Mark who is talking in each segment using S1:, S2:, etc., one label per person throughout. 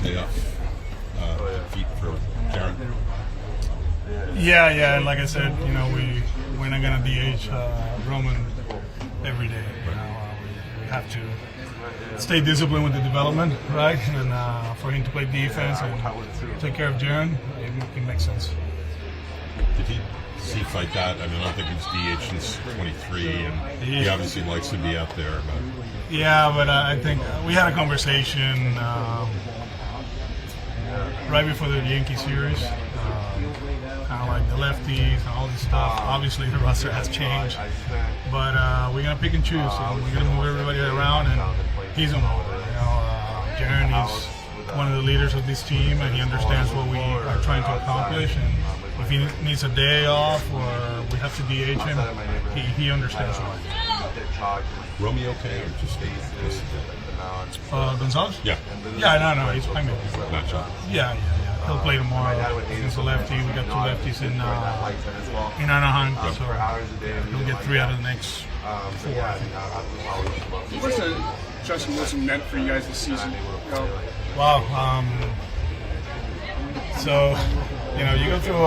S1: day off feet for Jarren?
S2: Yeah, and like I said, we're not gonna DH Roman every day. We have to stay disciplined with the development, right? And for him to play defense and take care of Jarren, it makes sense.
S1: Did he fight that? I mean, I don't think he's DH since 23, and he obviously likes to be out there. But
S2: yeah, but I think we had a conversation right before the Yankee series, kind of like the lefties and all this stuff. Obviously, the roster has changed, but we're gonna pick and choose. We're gonna move everybody around, and he's on board. Jarren is one of the leaders of this team, and he understands what we are trying to accomplish. And if he needs a day off or we have to DH him, he understands why.
S1: Romeo okay or just
S2: Gonzalez?
S1: Yeah.
S2: Yeah, no, he's fine.
S1: Matchup.
S2: Yeah. He'll play tomorrow against the lefty. We got two lefties in Anaheim, so he'll get 3 out of the next 4.
S3: What's Justin Wilson meant for you guys this season?
S2: Wow. So, you go through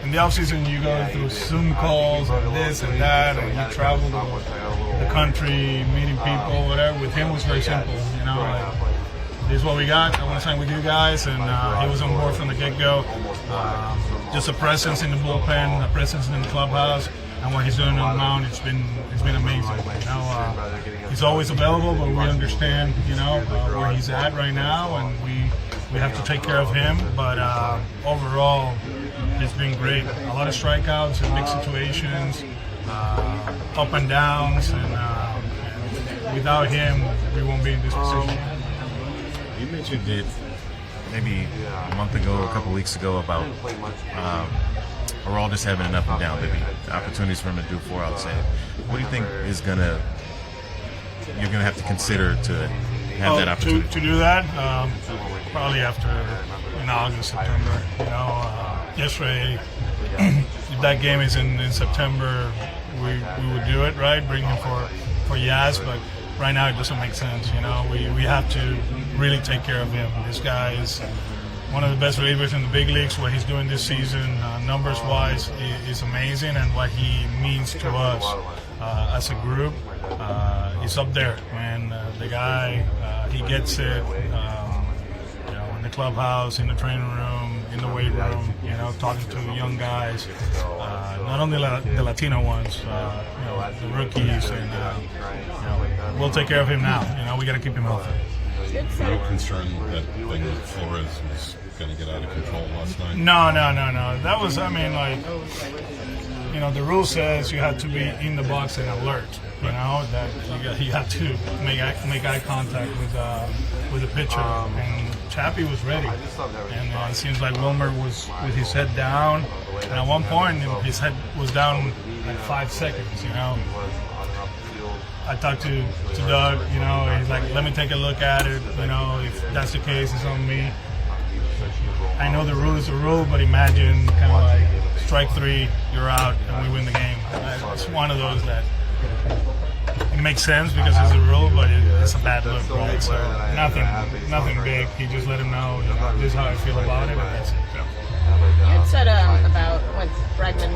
S2: in the offseason, you go through Zoom calls and this and that, and you travel the country, meeting people, whatever. With him, it was very simple. This is what we got. I want to sign with you guys, and he was on board from the get-go. Just a presence in the bullpen, a presence in the clubhouse, and what he's doing on the mound, it's been amazing. He's always available, but we understand, where he's at right now, and we have to take care of him. But overall, it's been great. A lot of strikeouts in big situations, up and downs, and without him, we won't be in this position.
S4: You mentioned it maybe a month ago, a couple weeks ago, about we're all just having an up and down, maybe opportunities for him to do 4 out save. What do you think is you're gonna have to consider to have that opportunity?
S2: To do that, probably after in August, September. Yesterday, if that game is in September, we would do it, right? Bring him for Yaz, but right now it doesn't make sense. We have to really take care of him. This guy is one of the best relievers in the big leagues. What he's doing this season, numbers-wise, is amazing, and what he means to us as a group is up there. And the guy, he gets it. In the clubhouse, in the training room, in the weight room. Talking to young guys, not only the Latino ones, the rookies, and we'll take care of him now. We got to keep him healthy.
S1: No concern that thing with Flores was going to get out of control last night?
S2: No. That was, the rule says you have to be in the box and alert. That you have to make eye contact with the pitcher. And Chappie was ready. And it seems like Wilmer was with his head down. And at one point, his head was down like 5 seconds. I talked to Doug, he's like, let me take a look at it, if that's the case, it's on me. I know the rule is a rule, but imagine kind of like strike 3, you're out, and we win the game. It's one of those that it makes sense because it's a rule, but it's a bad look, right? So nothing big. He just let him know, this is how I feel about it, and that's it.
S5: You had said about with Bregman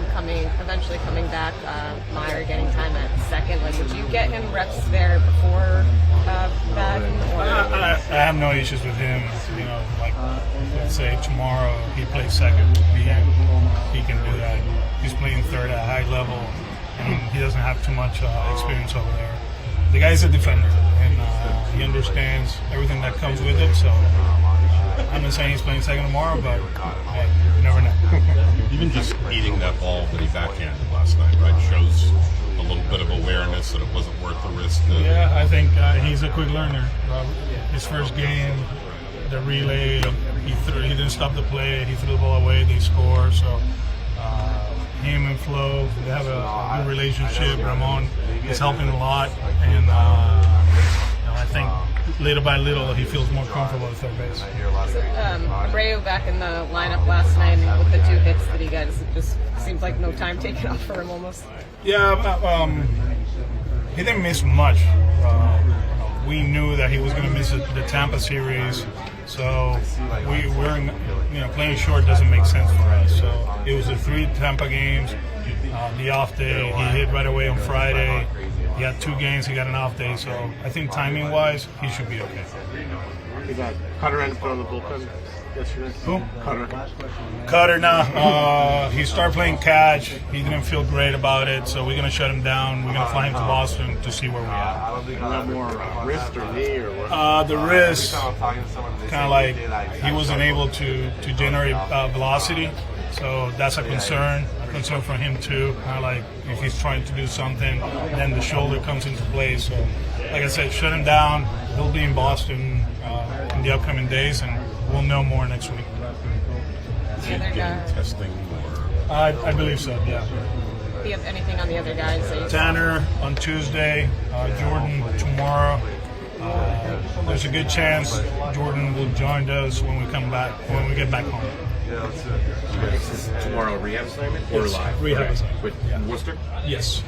S5: eventually coming back, Meyer getting time at second. Would you get him reps there before that?
S2: I have no issues with him. Let's say tomorrow he plays second. He can do that. He's playing third at a high level, and he doesn't have too much experience over there. The guy's a defender, and he understands everything that comes with it. So I'm not saying he's playing second tomorrow, but hey, you never know.
S1: Even just eating that ball that he backhanded last night, right, shows a little bit of awareness that it wasn't worth the risk.
S2: Yeah, I think he's a quick learner. His first game, the relay, he didn't stop the play. He threw the ball away. They score. So him and Flo, they have a good relationship. Ramon is helping a lot, and I think little by little he feels more comfortable at third base.
S5: Abreu back in the lineup last night with the 2 hits that he got. It just seems like no time taken off for him almost.
S2: Yeah, he didn't miss much. we knew that he was going to miss the Tampa series, so we're playing short doesn't make sense for us. So it was the 3 Tampa games, the off day. He hit right away on Friday. He had 2 games. He got an off day. So I think timing-wise, he should be okay.
S6: We got Cutter and put on the bullpen yesterday.
S2: Who?
S6: Cutter.
S2: Now, he started playing catch. He didn't feel great about it, so we're going to shut him down. We're going to fly him to Boston to see where we are.
S6: We got more wrist or knee or what?
S2: The wrist, kind of like he wasn't able to generate velocity, so that's a concern for him too. Kind of like if he's trying to do something, then the shoulder comes into play. So, like I said, shut him down. He'll be in Boston in the upcoming days, and we'll know more next week.
S1: Is he getting testing or?
S2: I believe so, yeah.
S5: Do you have anything on the other guys? That you
S2: Tanner on Tuesday, Jordan tomorrow. There's a good chance Jordan will join us when we get back home.
S7: Tomorrow rehab assignment or live?
S2: Rehab assignment.
S7: With Worcester?
S2: Yes.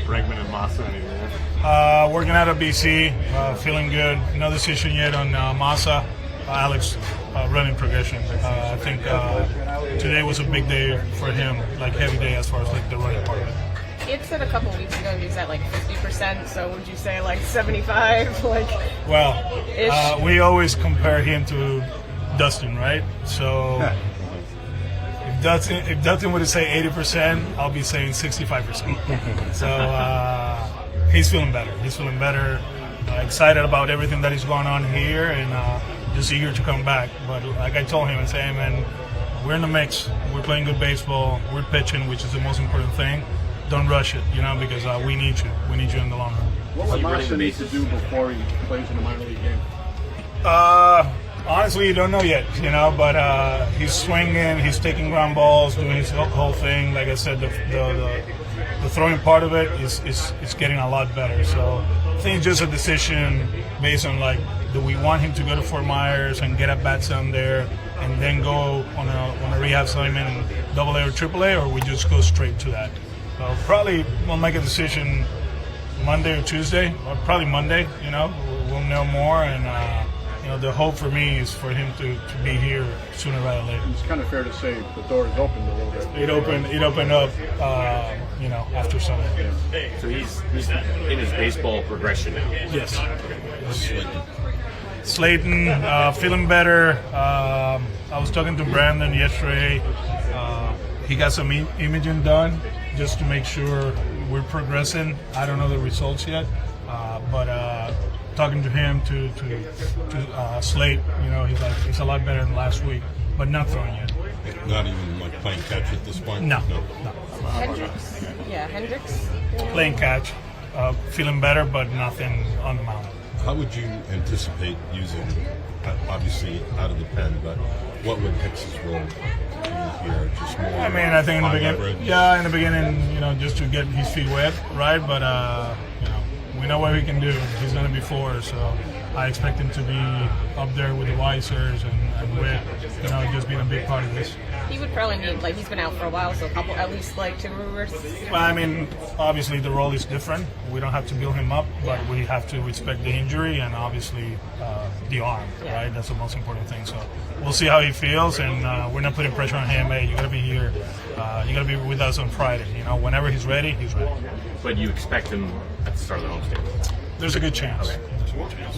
S6: Bregman and Massa anymore.
S2: Working out of BC, feeling good. No decision yet on Massa. Alex running progression. I think today was a big day for him, like heavy day as far as like the running part of it.
S5: He had said a couple weeks ago he was at like 50%, so would you say like 75?
S2: Well, we always compare him to Dustin, right? So if Dustin would say 80%, I'll be saying 65%. So he's feeling better. He's feeling better. Excited about everything that is going on here, and just eager to come back. But like I told him, I say, hey man, we're in the mix. We're playing good baseball. We're pitching, which is the most important thing. Don't rush it, because we need you. We need you in the long run.
S3: What would Massa need to do before he plays in a minor league game?
S2: Honestly, you don't know yet, but he's swinging, he's taking ground balls, doing his whole thing. Like I said, the throwing part of it is getting a lot better. So I think it's just a decision based on do we want him to go to Fort Myers and get at bats down there and then go on a rehab assignment in AA or AAA, or we just go straight to that. So probably we'll make a decision Monday or Tuesday, or probably Monday. We'll know more, and the hope for me is for him to be here sooner rather than later.
S3: It's kind of fair to say the door is opened a little bit.
S2: It opened up, after Sunday.
S7: So he's in his baseball progression now.
S2: Yes. Slayton, feeling better. I was talking to Brandon yesterday. He got some imaging done just to make sure we're progressing. I don't know the results yet, but talking to him to Slate, he's a lot better than last week, but not throwing yet.
S1: Not even playing catch at this point?
S2: No.
S5: Hendricks? Yeah, Hendricks.
S2: Playing catch, feeling better, but nothing on the mound.
S1: How would you anticipate using, obviously out of the pen, but what would Hicks's role be here? Just more.
S2: I think in the beginning,
S1: leverage?
S2: in the beginning, just to get his feet wet, right? But we know what he can do. He's going to be 4, so I expect him to be up there with the Weissers and with, just being a big part of this.
S5: He would probably need, he's been out for a while, so at least 2 movers.
S2: Well, obviously the role is different. We don't have to build him up, but we have to respect the injury and obviously the arm, right? That's the most important thing. So we'll see how he feels, and we're not putting pressure on him. Hey, you got to be here. You got to be with us on Friday. Whenever he's ready, he's ready.
S7: But you expect him at the start of the homestand?
S2: There's a good chance. There's a good chance.